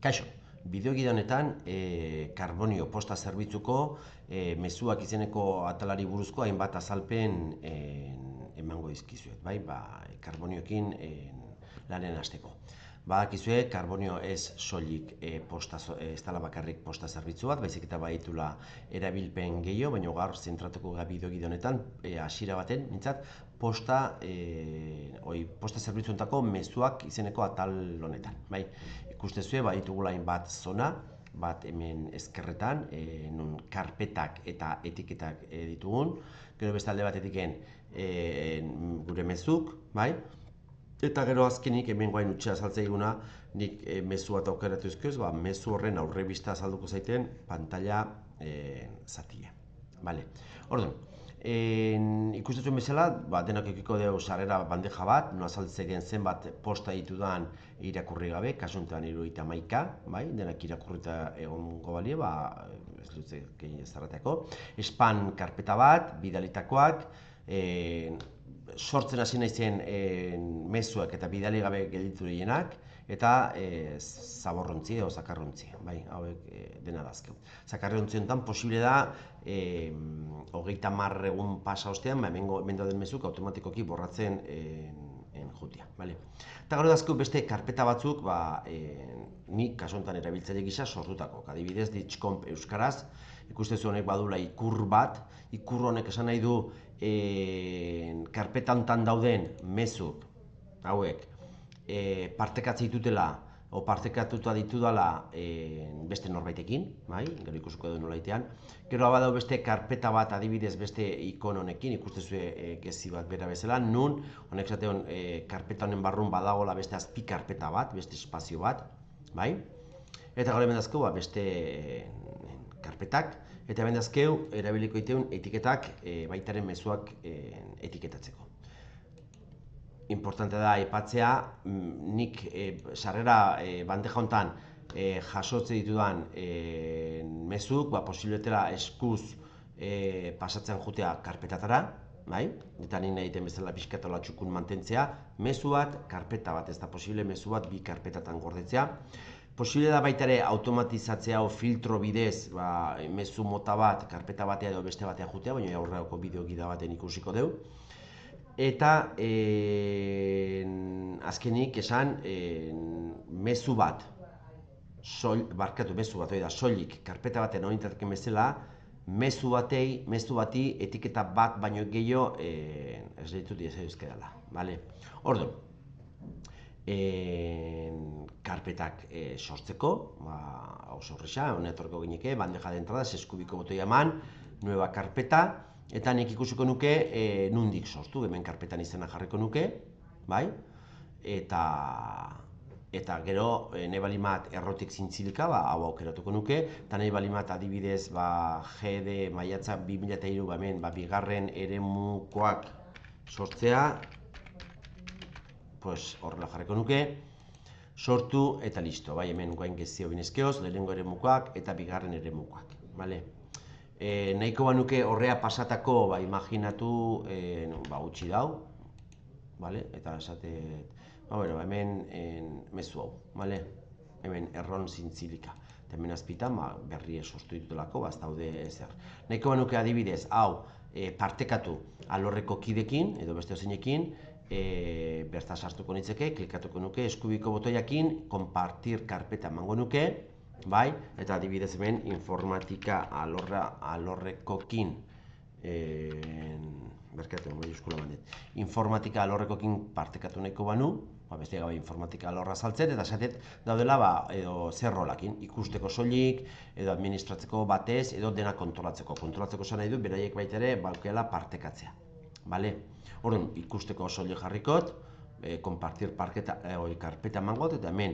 Kaixo, bideogida honetan karbonio posta zerbitzuko mezuak izeneko atalari buruzko hainbat azalpen emango dizkizuet, bai? Karbonioekin lanen hasteko. Badakizue, karbonio ez soilik ez dela bakarrik posta zerbitzu bat, baizik eta baditula erabilpen gehiago, baina gaur zentratuko gara bideogida honetan hasiera baten, mintzat, posta zerbitzuentako mezuak izeneko atal honetan, bai? Ikustezue, baditugula hainbat zona, bat hemen ezkerretan, non karpetak eta etiketak ditugun, gero beste alde batetiken gure mezuk, bai? Eta gero azkenik hemen guain utxe azaltzaiguna, nik mezu bat aukeratu izkioz, mezu horren aurrebista azalduko zaiten pantalla zatia. Orduan, ikustezuen bezala, denak ekiko dugu sarrera bandeja bat, no azaltzailean zenbat posta ditudan irakurri gabe, kasuntan 71, bai, denak irakurrita egongo balie, ez dut gehi ezarrateako. Spam karpeta bat, bidalitakoak, sortzen hasi naizen mezuak eta bidali gabe gelditu direnak, eta zaborrontzi edo zakarrontzi, bai, hauek dena dazkeu. Zakarrontzi honetan posible da 30 egun pasa ostean, hemen dauden mezuk automatikoki borratzen jutia, bale. Eta gero dazkeu beste karpeta batzuk, nik kasu honetan erabiltzaile gisa sortutako. Adibidez, Ditxcomp euskaraz, ikustezu honek badula ikur bat, ikur honek esan nahi du karpeta honetan dauden mezuk hauek partekatze ditutela o partekatuta ditudala beste norbaitekin, bai, gero ikusiko edo nolaitean. Gero badau beste karpeta bat adibidez beste ikon honekin, ikustezue gezi bat bera bezala, nun honek zateon karpeta honen barrun badagola beste azpi karpeta bat, beste espazio bat, bai? Eta gero hemen dazkeu beste karpetak, eta hemen dazkeu erabiliko iteun etiketak baitaren mezuak etiketatzeko. Importante da aipatzea, nik sarrera bandeja honetan jasotze ditudan mezuk, posibletela eskuz pasatzen jutea karpetatara, bai? Eta nik nahi egiten bezala pixkatola txukun mantentzea, mezu bat, karpeta bat, ez da posible mezu bat bi karpetatan gordetzea. Posible da baita ere automatizatzea o filtro bidez mezu mota bat, karpeta batea edo beste batea jutea, baina aurreako bideogida baten ikusiko dugu. Eta azkenik esan mezu bat, soilik karpeta baten ointatken bezala, mezu bati etiketa bat baino gehiago ez ditut euskedala, bale? Orduan, karpetak sortzeko, oso horreza, honetorko gineke, bandeja de entrada, eskubiko botoi eman, nueva karpeta, eta nik ikusiko nuke nundik sortu, hemen karpetan izena jarriko nuke, bai? Eta gero nahi balimat errotik zintzilika, hau aukeratuko nuke, eta nahi balimat adibidez GD maiatza 2003 hemen bigarren eremukoak sortzea, horrela jarriko nuke, sortu eta listo, bai, hemen guain gezio binezkeoz, lehenengo eremukoak eta bigarren eremukoak, bale? Nahiko banuke horrea pasatako, imaginatu, utzi dau, bale? Eta esatet, hemen mezu hau, bale? Hemen erron zintzilika. Eta hemen azpitan, berri sortu ditutelako, ez daude ezer. Nahiko banuke adibidez, hau partekatu alorreko kidekin, edo beste ozinekin, berta sartuko nitzeke, klikatuko nuke, eskubiko botoiakin, kompartir karpeta emango nuke, bai, eta adibidez hemen informatika alorrekokin, berkatu, maiuskula bandet, informatika alorrekokin partekatu nahiko banu, beste gabe informatika alorra saltzet, eta esatet daudela edo zer rolakin, ikusteko soilik, edo administratzeko batez, edo dena kontrolatzeko. Kontrolatzeko esan nahi du, beraiek baita ere balkeela partekatzea, bale? Orduan, ikusteko soilik jarrikot, kompartir karpeta emangot, eta hemen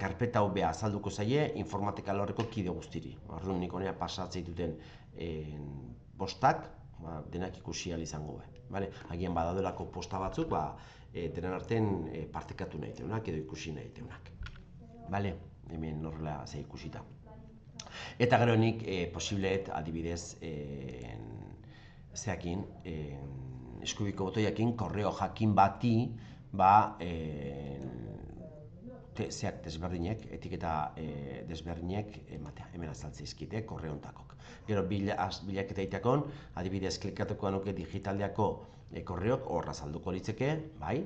karpeta hau beha azalduko zaie informatika alorreko kide guztiri. Orduan, nik honea pasatzea dituten postak, denak ikusi ahal izango be. Agian badaudelako posta batzuk, denen artean partekatu nahi ditunak edo ikusi nahi ditunak. Hemen horrela ze ikusita. Eta gero nik posibleet adibidez zeakin, eskubiko botoiakin korreo jakin bati zeak desberdinek, etiketa desberdinek ematea, hemen azaltze izkite, korreontakok. Gero bilaketa itakon, adibidez klikatuko nuke digitaldiako korreok horra azalduko litzeke, bai,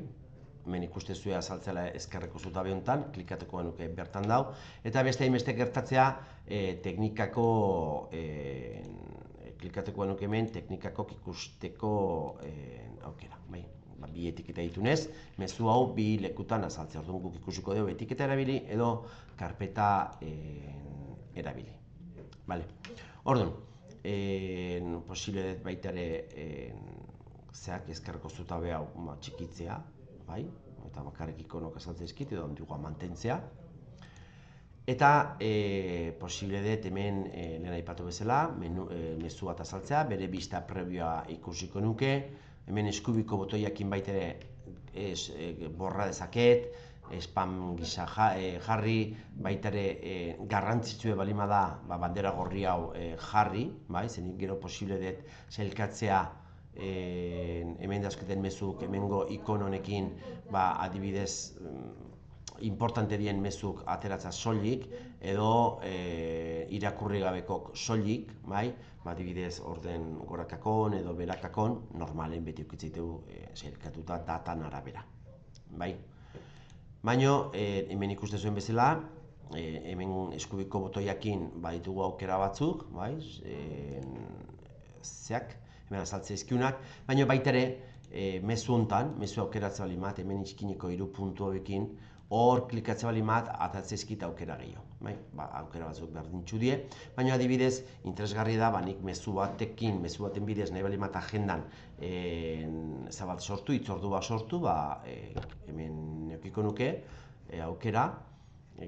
hemen ikuste azaltzela ezkerreko zutabe honetan, klikatuko nuke bertan dau, eta beste hainbeste gertatzea teknikako, klikatuko nuke hemen teknikako ikusteko aukera, bai. Bi etiketa ditunez, mezu hau bi lekutan azaltzea. Orduan guk ikusiko dugu etiketa erabili edo karpeta erabili. Orduan, posible dut baita ere zeak ezkerreko zutabe hau txikitzea, eta bakarrik ikonok azaltzea izkit edo handigoa mantentzea. Eta posible dut hemen lehen aipatu bezala, mezu bat azaltzea, bere bista prebioa ikusiko nuke, hemen eskubiko botoiakin baitere borra dezaket, spam gisa jarri, baitere garrantzitsue balima da bandera gorri hau jarri, zenik gero posible dut sailkatzea hemen dauzketen mezuk, hemengo ikon honekin adibidez importante dien mezuk ateratza soilik edo irakurri gabekok soilik, adibidez orden gorakakon edo berakakon normalen beti ukitziteu sailkatuta datan arabera. Baina hemen ikusten zuen bezala, hemen eskubiko botoiakin baditugu aukera batzuk, zeak, hemen azaltze izkiunak, baina baita ere mezu honetan, mezu aukeratze bali mat, hemen izkineko 3 puntu hauekin, hor klikatze bali mat, atatze izkita aukera gehiago. Aukera batzuk berdintxu die, baina adibidez, interesgarri da, nik mezu batekin, mezu baten bidez, nahi bali mat agendan zabat sortu, itzordu bat sortu, hemen neukiko nuke aukera,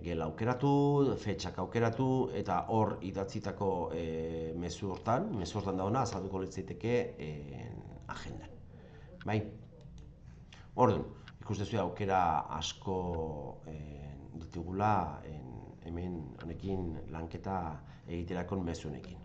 gela aukeratu, fetxak aukeratu, eta hor idatzitako mezu hortan da hona, azalduko litzaiteke agendan. Orduan, ikustezu aukera asko ditugula hemen honekin lanketa egiterakon mezu honekin.